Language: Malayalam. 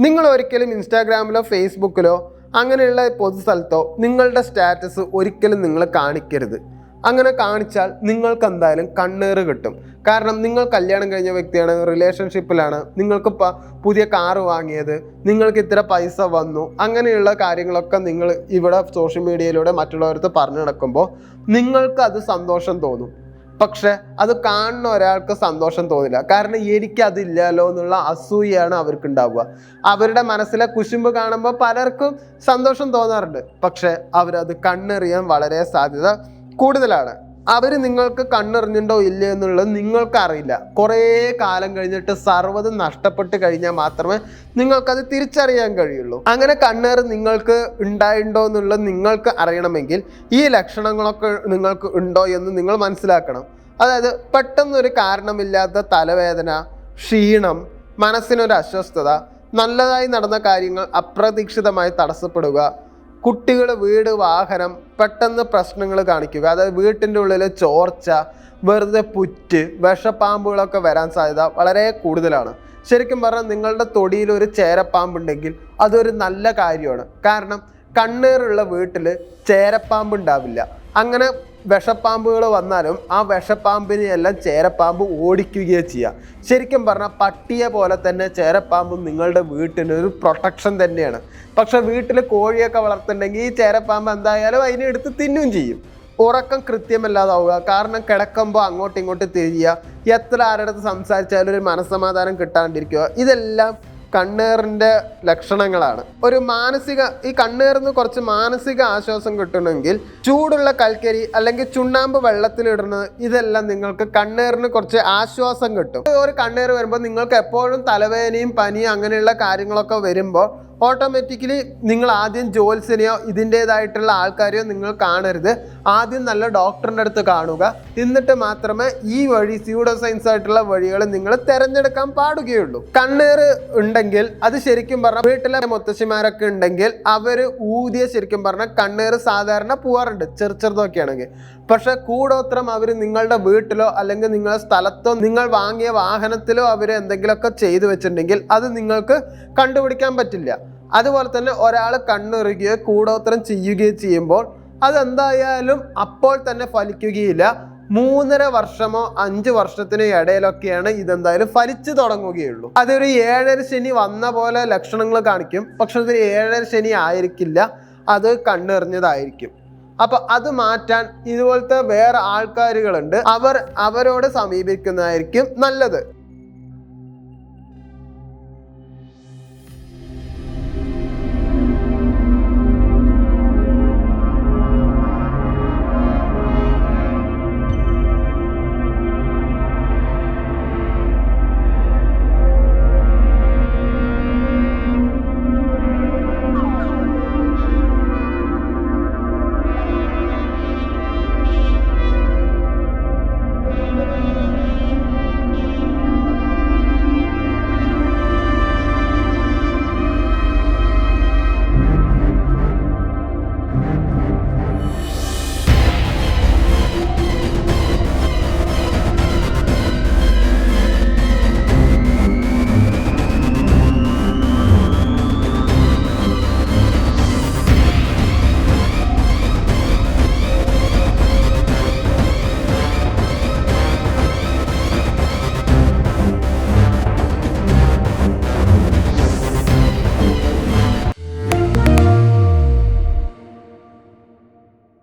നിങ്ങൾ ഒരിക്കലും ഇൻസ്റ്റാഗ്രാമിലോ ഫേസ്ബുക്കിലോ അങ്ങനെയുള്ള പൊതുസ്ഥലത്തോ നിങ്ങളുടെ സ്റ്റാറ്റസ് ഒരിക്കലും നിങ്ങൾ കാണിക്കരുത്. അങ്ങനെ കാണിച്ചാൽ നിങ്ങൾക്ക് എന്തായാലും കണ്ണേറ് കിട്ടും. കാരണം നിങ്ങൾ കല്യാണം കഴിഞ്ഞ വ്യക്തിയാണ്, റിലേഷൻഷിപ്പിലാണ്, നിങ്ങൾക്ക് പുതിയ കാറ് വാങ്ങിയത്, നിങ്ങൾക്ക് ഇത്ര പൈസ വന്നു, അങ്ങനെയുള്ള കാര്യങ്ങളൊക്കെ നിങ്ങൾ ഇവിടെ സോഷ്യൽ മീഡിയയിലൂടെ മറ്റുള്ളവർക്ക് പറഞ്ഞു നടക്കുമ്പോൾ നിങ്ങൾക്ക് അത് സന്തോഷം തോന്നും. പക്ഷെ അത് കാണുന്ന ഒരാൾക്ക് സന്തോഷം തോന്നില്ല. കാരണം എനിക്കതില്ലല്ലോ എന്നുള്ള അസൂയാണ് അവർക്ക് ഉണ്ടാവുക. അവരുടെ മനസ്സിലെ കുശുമ്പ് കാണുമ്പോൾ പലർക്കും സന്തോഷം തോന്നാറുണ്ട്, പക്ഷെ അവരത് കണ്ണെറിയാൻ വളരെ സാധ്യത കൂടുതലാണ്. അവർ നിങ്ങൾക്ക് കണ്ണെറിഞ്ഞിട്ടോ ഇല്ലേ എന്നുള്ളത് നിങ്ങൾക്ക് അറിയില്ല. കുറേ കാലം കഴിഞ്ഞിട്ട് സർവ്വതും നഷ്ടപ്പെട്ട് കഴിഞ്ഞാൽ മാത്രമേ നിങ്ങൾക്കത് തിരിച്ചറിയാൻ കഴിയുള്ളൂ. അങ്ങനെ കണ്ണേറ് നിങ്ങൾക്ക് ഉണ്ടായിട്ടുണ്ടോ എന്നുള്ളത് നിങ്ങൾക്ക് അറിയണമെങ്കിൽ ഈ ലക്ഷണങ്ങളൊക്കെ നിങ്ങൾക്ക് ഉണ്ടോ എന്ന് നിങ്ങൾ മനസ്സിലാക്കണം. അതായത് പെട്ടെന്നൊരു കാരണമില്ലാത്ത തലവേദന, ക്ഷീണം, മനസ്സിനൊരു അസ്വസ്ഥത, നല്ലതായി നടന്ന കാര്യങ്ങൾ അപ്രതീക്ഷിതമായി തടസ്സപ്പെടുക, കുട്ടികൾ, വീട്, വാഹനം പെട്ടെന്ന് പ്രശ്നങ്ങൾ കാണിക്കുക, അതായത് വീട്ടിൻ്റെ ഉള്ളിൽ ചോർച്ച, വെറുതെ പുറ്റ്, വിഷപ്പാമ്പുകളൊക്കെ വരാൻ സാധ്യത വളരെ കൂടുതലാണ്. ശരിക്കും പറഞ്ഞാൽ നിങ്ങളുടെ തൊടിയിൽ ഒരു ചേരപ്പാമ്പുണ്ടെങ്കിൽ അതൊരു നല്ല കാര്യമാണ്. കാരണം കണ്ണേറുള്ള വീട്ടിൽ ചേരപ്പാമ്പ് ഉണ്ടാവില്ല. അങ്ങനെ വിഷപ്പാമ്പുകൾ വന്നാലും ആ വിഷപ്പാമ്പിനെയെല്ലാം ചേരപ്പാമ്പ് ഓടിക്കുകയോ ചെയ്യുക. ശരിക്കും പറഞ്ഞാൽ പട്ടിയെ പോലെ തന്നെ ചേരപ്പാമ്പും നിങ്ങളുടെ വീട്ടിനൊരു പ്രൊട്ടക്ഷൻ തന്നെയാണ്. പക്ഷെ വീട്ടിൽ കോഴിയൊക്കെ വളർത്തുന്നുണ്ടെങ്കിൽ ഈ ചേരപ്പാമ്പ് എന്തായാലും അതിനെ എടുത്ത് തിന്നുകയും ചെയ്യും. ഉറക്കം കൃത്യമല്ലാതാവുക, കാരണം കിടക്കുമ്പോൾ അങ്ങോട്ടും ഇങ്ങോട്ടും തിരിയുക, എത്ര ആരുടെ അടുത്ത് സംസാരിച്ചാലും ഒരു മനസ്സമാധാനം കിട്ടാണ്ടിരിക്കുക, ഇതെല്ലാം കണ്ണേറിൻ്റെ ലക്ഷണങ്ങളാണ്. ഈ കണ്ണേറിന് കുറച്ച് മാനസിക ആശ്വാസം കിട്ടണമെങ്കിൽ ചൂടുള്ള കൽക്കരി അല്ലെങ്കിൽ ചുണ്ണാമ്പ് വെള്ളത്തിലിടുന്നത്, ഇതെല്ലാം നിങ്ങൾക്ക് കണ്ണേറിന് കുറച്ച് ആശ്വാസം കിട്ടും. ഒരു കണ്ണേറ് വരുമ്പോൾ നിങ്ങൾക്ക് എപ്പോഴും തലവേദനയും പനിയും അങ്ങനെയുള്ള കാര്യങ്ങളൊക്കെ വരുമ്പോൾ ഓട്ടോമാറ്റിക്കലി നിങ്ങൾ ആദ്യം ജ്യോത്സ്യനെയോ ഇതിൻ്റേതായിട്ടുള്ള ആൾക്കാരെയോ നിങ്ങൾ കാണരുത്. ആദ്യം നല്ല ഡോക്ടറിൻ്റെ അടുത്ത് കാണുക. എന്നിട്ട് മാത്രമേ ഈ വഴി, സ്യൂഡോ സയൻസ് ആയിട്ടുള്ള വഴികൾ നിങ്ങൾ തിരഞ്ഞെടുക്കാൻ പാടുകയുള്ളൂ. കണ്ണേറ് ഉണ്ടെങ്കിൽ അത് ശരിക്കും പറഞ്ഞാൽ വീട്ടിലെ മുത്തശ്ശിമാരൊക്കെ ഉണ്ടെങ്കിൽ അവർ ഊതിയ ശരിക്കും പറഞ്ഞാൽ കണ്ണേറ് സാധാരണ പോവാറുണ്ട്, ചെറുതൊക്കെ ആണെങ്കിൽ. പക്ഷെ കൂടോത്രം അവർ നിങ്ങളുടെ വീട്ടിലോ അല്ലെങ്കിൽ നിങ്ങളുടെ സ്ഥലത്തോ നിങ്ങൾ വാങ്ങിയ വാഹനത്തിലോ അവർ എന്തെങ്കിലുമൊക്കെ ചെയ്തു വെച്ചിട്ടുണ്ടെങ്കിൽ അത് നിങ്ങൾക്ക് കണ്ടുപിടിക്കാൻ പറ്റില്ല. അതുപോലെ തന്നെ ഒരാൾ കണ്ണെറുകയോ കൂടോത്രം ചെയ്യുകയോ ചെയ്യുമ്പോൾ അതെന്തായാലും അപ്പോൾ തന്നെ ഫലിക്കുകയില്ല. 3.5 വർഷമോ 5 വർഷത്തിനോ ഇടയിലൊക്കെയാണ് ഇതെന്തായാലും ഫലിച്ചു തുടങ്ങുകയുള്ളൂ. അതൊരു 7 ശനി വന്ന പോലെ ലക്ഷണങ്ങൾ കാണിക്കും, പക്ഷെ അതൊരു 7 ശനി ആയിരിക്കില്ല, അത് കണ്ണെറിഞ്ഞതായിരിക്കും. അപ്പൊ അത് മാറ്റാൻ ഇതുപോലത്തെ വേറെ ആൾക്കാരുകളുണ്ട്, അവരോട് സമീപിക്കുന്നതായിരിക്കും നല്ലത്.